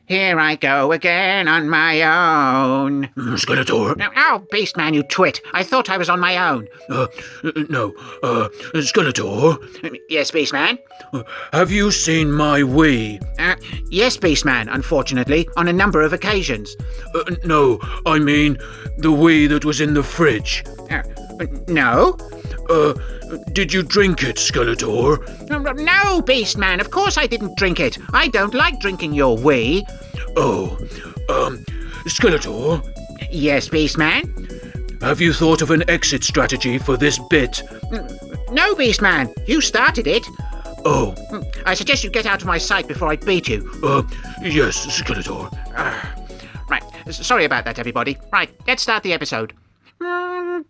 Here I go again on my own. Skeletor? Oh, Beastman, you twit. I thought I was on my own. No. Skeletor? Yes, Beastman? Have you seen my Wii? Yes, Beastman, unfortunately, on a number of occasions. No, I mean the Wii that was in the fridge. No? Did you drink it, Skeletor? No, Beastman, of course I didn't drink it. I don't like drinking your wee. Skeletor? Yes, Beastman? Have you thought of an exit strategy for this bit? No, Beastman, you started it. Oh. I suggest you get out of my sight before I beat you. Yes, Skeletor. Right, sorry about that, everybody. Right, let's start the episode. Greetings!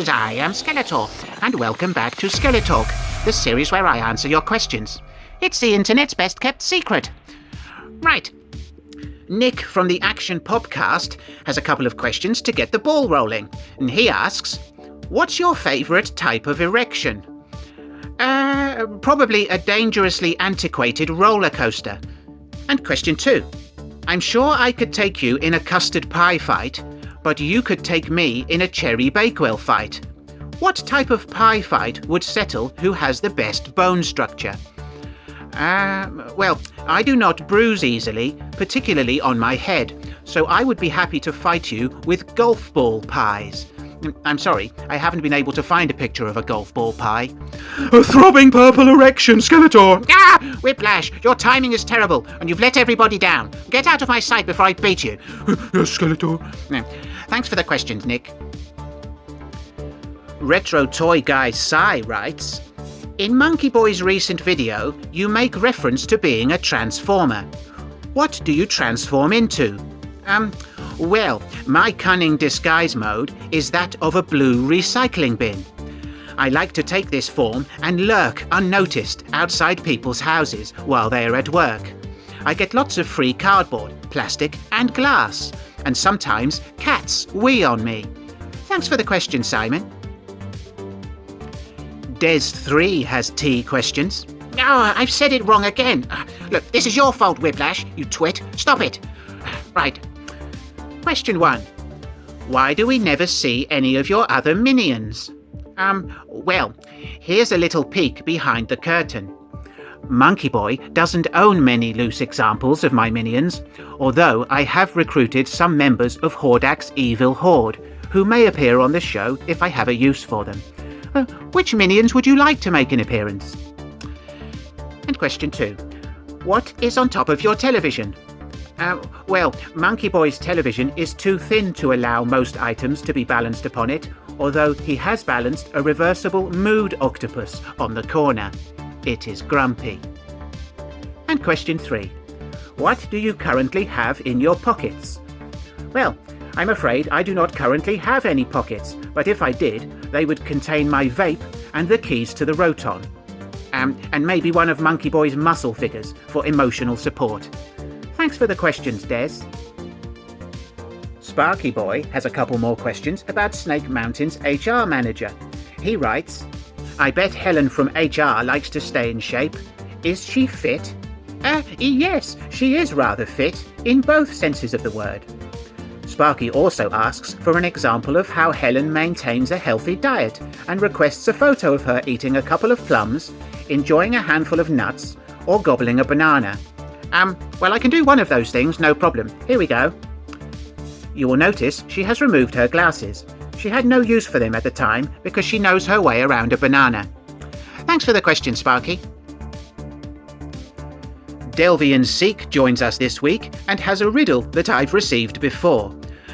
I am Skeletor, and welcome back to SkeleTalk, the series where I answer your questions. It's the internet's best-kept secret. Right. Nick from the Action Popcast has a couple of questions to get the ball rolling. And he asks, what's your favourite type of erection? Probably a dangerously antiquated roller coaster. And question 2. I'm sure I could take you in a custard pie fight, but you could take me in a cherry bakewell fight. What type of pie fight would settle who has the best bone structure? Well, I do not bruise easily, particularly on my head, so I would be happy to fight you with golf ball pies. I'm sorry, I haven't been able to find a picture of a golf ball pie. A throbbing purple erection, Skeletor! Ah! Whiplash, your timing is terrible, and you've let everybody down. Get out of my sight before I beat you. Yes, Skeletor. Thanks for the questions, Nick. Retro Toy Guy Sai writes, in Monkey Boy's recent video, you make reference to being a transformer. What do you transform into? Well, my cunning disguise mode is that of a blue recycling bin. I like to take this form and lurk unnoticed outside people's houses while they are at work. I get lots of free cardboard, plastic and glass, and sometimes cats wee on me. Thanks for the question, Simon. Des3 has T questions. Oh, I've said it wrong again. Look, this is your fault, Whiplash, you twit. Stop it. Right. Question 1. Why do we never see any of your other minions? Well, here's a little peek behind the curtain. Monkey Boy doesn't own many loose examples of my minions, although I have recruited some members of Hordak's evil horde, who may appear on the show if I have a use for them. Which minions would you like to make an appearance? And question 2. What is on top of your television? Well, Monkey Boy's television is too thin to allow most items to be balanced upon it, although he has balanced a reversible mood octopus on the corner. It is grumpy. And question 3. What do you currently have in your pockets? Well, I'm afraid I do not currently have any pockets, but if I did, they would contain my vape and the keys to the Roton. And maybe one of Monkey Boy's muscle figures for emotional support. Thanks for the questions, Des. Sparky Boy has a couple more questions about Snake Mountain's HR manager. He writes, I bet Helen from HR likes to stay in shape. Is she fit? Yes, she is rather fit, in both senses of the word. Sparky also asks for an example of how Helen maintains a healthy diet and requests a photo of her eating a couple of plums, enjoying a handful of nuts, or gobbling a banana. Well, I can do one of those things, no problem. Here we go. You will notice she has removed her glasses. She had no use for them at the time because she knows her way around a banana. Thanks for the question, Sparky. Delvian Seek joins us this week and has a riddle that I've received before.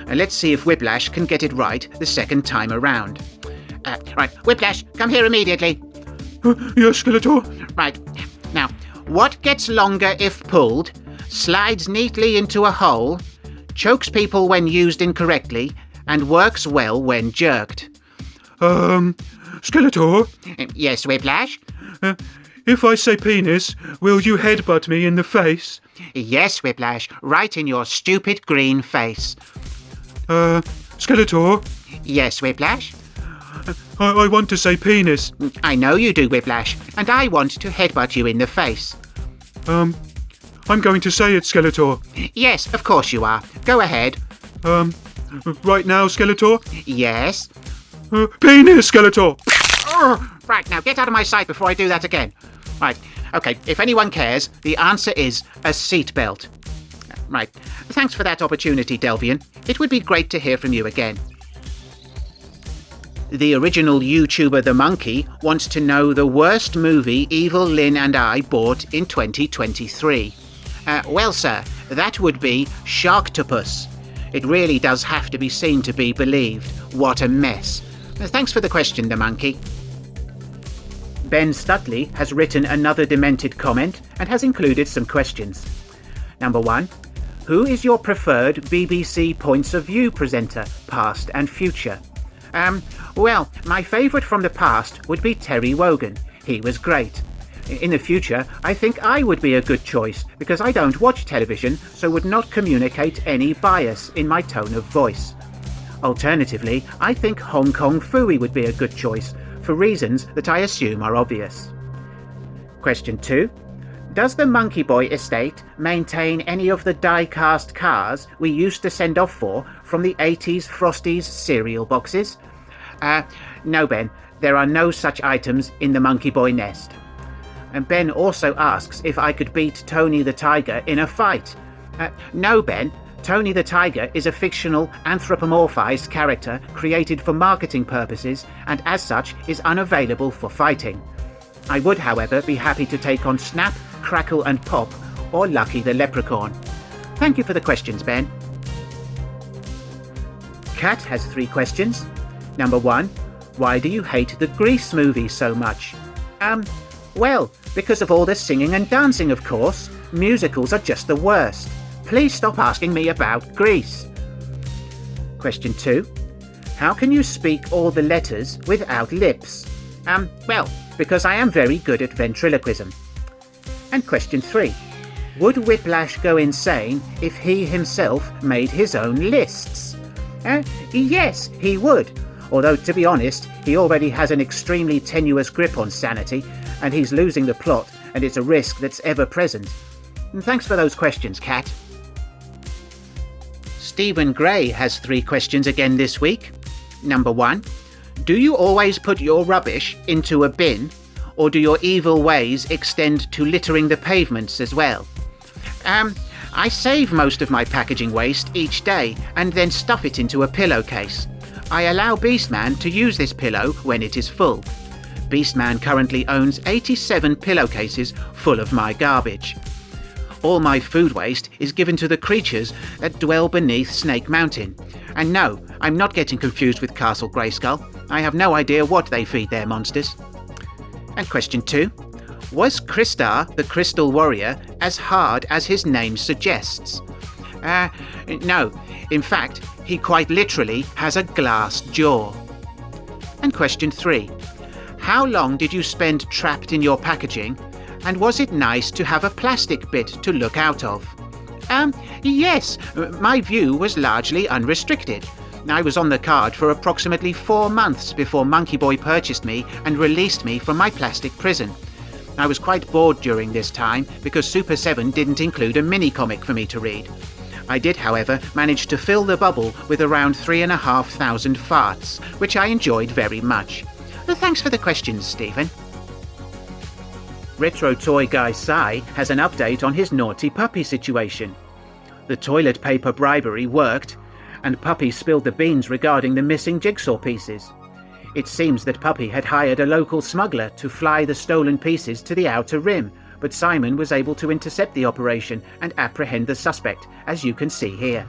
Let's see if Whiplash can get it right the second time around. Right, Whiplash, come here immediately. Yes, Skeletor. Right, now, what gets longer if pulled, slides neatly into a hole, chokes people when used incorrectly, and works well when jerked? Skeletor? Yes, Whiplash? If I say penis, will you headbutt me in the face? Yes, Whiplash, right in your stupid green face. Skeletor? Yes, Whiplash? I want to say penis. I know you do, Whiplash, and I want to headbutt you in the face. I'm going to say it, Skeletor. Yes, of course you are. Go ahead. Right now, Skeletor? Yes? Penis, Skeletor! Right, now get out of my sight before I do that again. Right, okay, if anyone cares, the answer is a seatbelt. Right, thanks for that opportunity, Delvian. It would be great to hear from you again. The original YouTuber The Monkey wants to know the worst movie Evil Lynn and I bought in 2023. Well, sir, that would be Sharktopus. It really does have to be seen to be believed. What a mess. Thanks for the question, The Monkey. Ben Stutley has written another demented comment and has included some questions. Number 1. Who is your preferred BBC Points of View presenter, past and future? Well, my favourite from the past would be Terry Wogan. He was great. In the future, I think I would be a good choice because I don't watch television, so would not communicate any bias in my tone of voice. Alternatively, I think Hong Kong Phooey would be a good choice, for reasons that I assume are obvious. Question 2. Does the Monkey Boy estate maintain any of the die-cast cars we used to send off for from the 80s Frosties cereal boxes? No, Ben. There are no such items in the Monkey Boy nest. And Ben also asks if I could beat Tony the Tiger in a fight. No, Ben. Tony the Tiger is a fictional anthropomorphized character created for marketing purposes and as such is unavailable for fighting. I would, however, be happy to take on Snap, Crackle and Pop or Lucky the Leprechaun. Thank you for the questions, Ben. Kat has 3 questions. Number 1. Why do you hate the Grease movie so much? Well, because of all the singing and dancing, of course. Musicals are just the worst. Please stop asking me about Grease. Question 2. How can you speak all the letters without lips? Well, because I am very good at ventriloquism. And question 3. Would Whiplash go insane if he himself made his own lists? Yes, he would. Although, to be honest, he already has an extremely tenuous grip on sanity, and he's losing the plot, and it's a risk that's ever present. And thanks for those questions, Kat. Stephen Gray has 3 questions again this week. Number 1. Do you always put your rubbish into a bin, or do your evil ways extend to littering the pavements as well? I save most of my packaging waste each day and then stuff it into a pillowcase. I allow Beastman to use this pillow when it is full. Beastman currently owns 87 pillowcases full of my garbage. All my food waste is given to the creatures that dwell beneath Snake Mountain. And no, I'm not getting confused with Castle Grayskull. I have no idea what they feed their monsters. And question 2. Was Kristar, the Crystal Warrior, as hard as his name suggests? No. In fact, he quite literally has a glass jaw. And question 3. How long did you spend trapped in your packaging? And was it nice to have a plastic bit to look out of? Yes. My view was largely unrestricted. I was on the card for approximately 4 months before Monkey Boy purchased me and released me from my plastic prison. I was quite bored during this time because Super 7 didn't include a mini-comic for me to read. I did, however, manage to fill the bubble with around 3,500 farts, which I enjoyed very much. Thanks for the questions, Stephen. Retro Toy Guy Sai has an update on his naughty puppy situation. The toilet paper bribery worked, and Puppy spilled the beans regarding the missing jigsaw pieces. It seems that Puppy had hired a local smuggler to fly the stolen pieces to the outer rim, but Simon was able to intercept the operation and apprehend the suspect, as you can see here.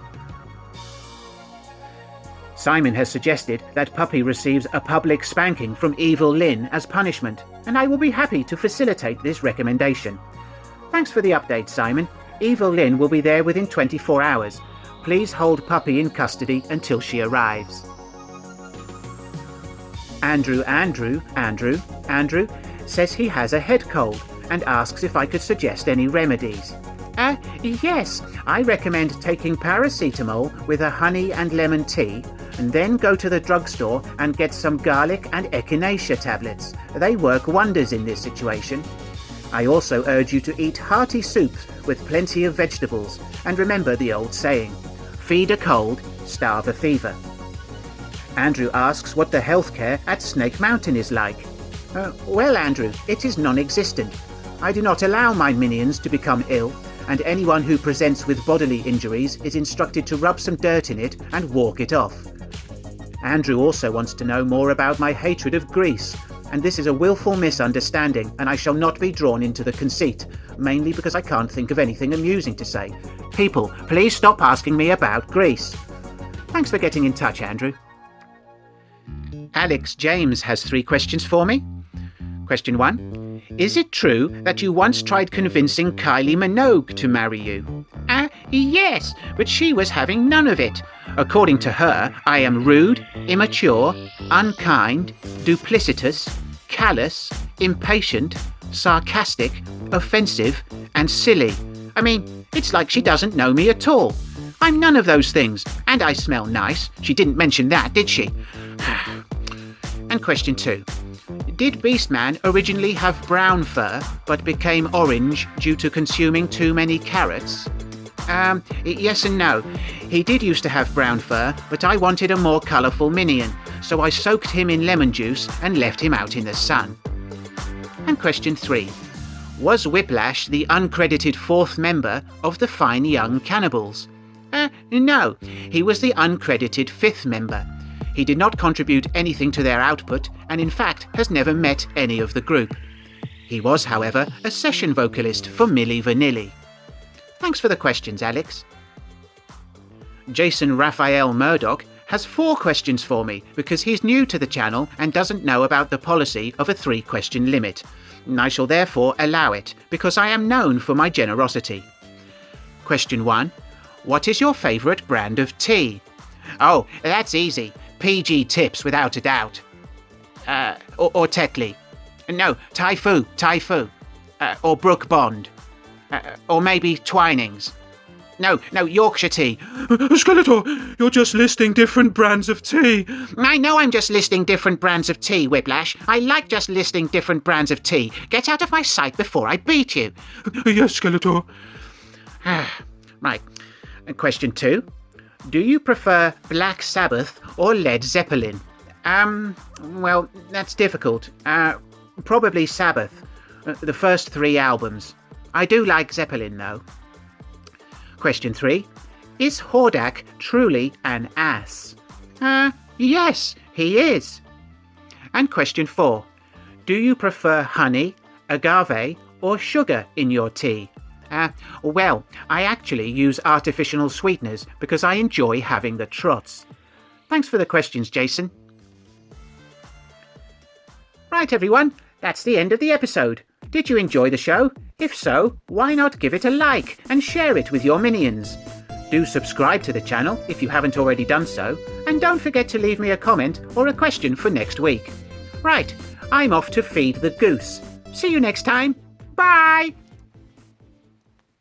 Simon has suggested that Puppy receives a public spanking from Evil Lynn as punishment, and I will be happy to facilitate this recommendation. Thanks for the update, Simon. Evil Lynn will be there within 24 hours. Please hold Puppy in custody until she arrives. Andrew says he has a head cold and asks if I could suggest any remedies. Yes, I recommend taking paracetamol with a honey and lemon tea, and then go to the drugstore and get some garlic and echinacea tablets. They work wonders in this situation. I also urge you to eat hearty soups with plenty of vegetables, and remember the old saying, feed a cold, starve a fever. Andrew asks what the healthcare at Snake Mountain is like. Well, Andrew, it is non-existent. I do not allow my minions to become ill, and anyone who presents with bodily injuries is instructed to rub some dirt in it and walk it off. Andrew also wants to know more about my hatred of Greece, and this is a willful misunderstanding, and I shall not be drawn into the conceit, mainly because I can't think of anything amusing to say. People, please stop asking me about Greece. Thanks for getting in touch, Andrew. Alex James has 3 questions for me. Question 1. Is it true that you once tried convincing Kylie Minogue to marry you? Yes, but she was having none of it. According to her, I am rude, immature, unkind, duplicitous, callous, impatient, sarcastic, offensive, and silly. I mean, it's like she doesn't know me at all. I'm none of those things, and I smell nice. She didn't mention that, did she? And question 2. Did Beastman originally have brown fur, but became orange due to consuming too many carrots? Yes and no. He did used to have brown fur, but I wanted a more colourful minion, so I soaked him in lemon juice and left him out in the sun. And question 3. Was Whiplash the uncredited 4th member of the Fine Young Cannibals? No, he was the uncredited 5th member. He did not contribute anything to their output, and in fact has never met any of the group. He was, however, a session vocalist for Milli Vanilli. Thanks for the questions, Alex. Jason Raphael Murdoch has 4 questions for me because he's new to the channel and doesn't know about the policy of a 3-question limit. I shall therefore allow it because I am known for my generosity. Question 1. What is your favourite brand of tea? Oh, that's easy. PG Tips, without a doubt. Or Tetley. No, Tai-Fu. Or Brook Bond. Or maybe Twinings. No, Yorkshire tea. Skeletor, you're just listing different brands of tea. I know I'm just listing different brands of tea, Whiplash. I like just listing different brands of tea. Get out of my sight before I beat you. Yes, Skeletor. Right. Question 2. Do you prefer Black Sabbath or Led Zeppelin? Well, that's difficult. Probably Sabbath. The first 3 albums. I do like Zeppelin, though. Question 3. Is Hordak truly an ass? Yes, he is. And question 4. Do you prefer honey, agave, or sugar in your tea? Well, I actually use artificial sweeteners because I enjoy having the trots. Thanks for the questions, Jason. Right, everyone, that's the end of the episode. Did you enjoy the show? If so, why not give it a like and share it with your minions? Do subscribe to the channel if you haven't already done so, and don't forget to leave me a comment or a question for next week. Right, I'm off to feed the goose. See you next time. Bye!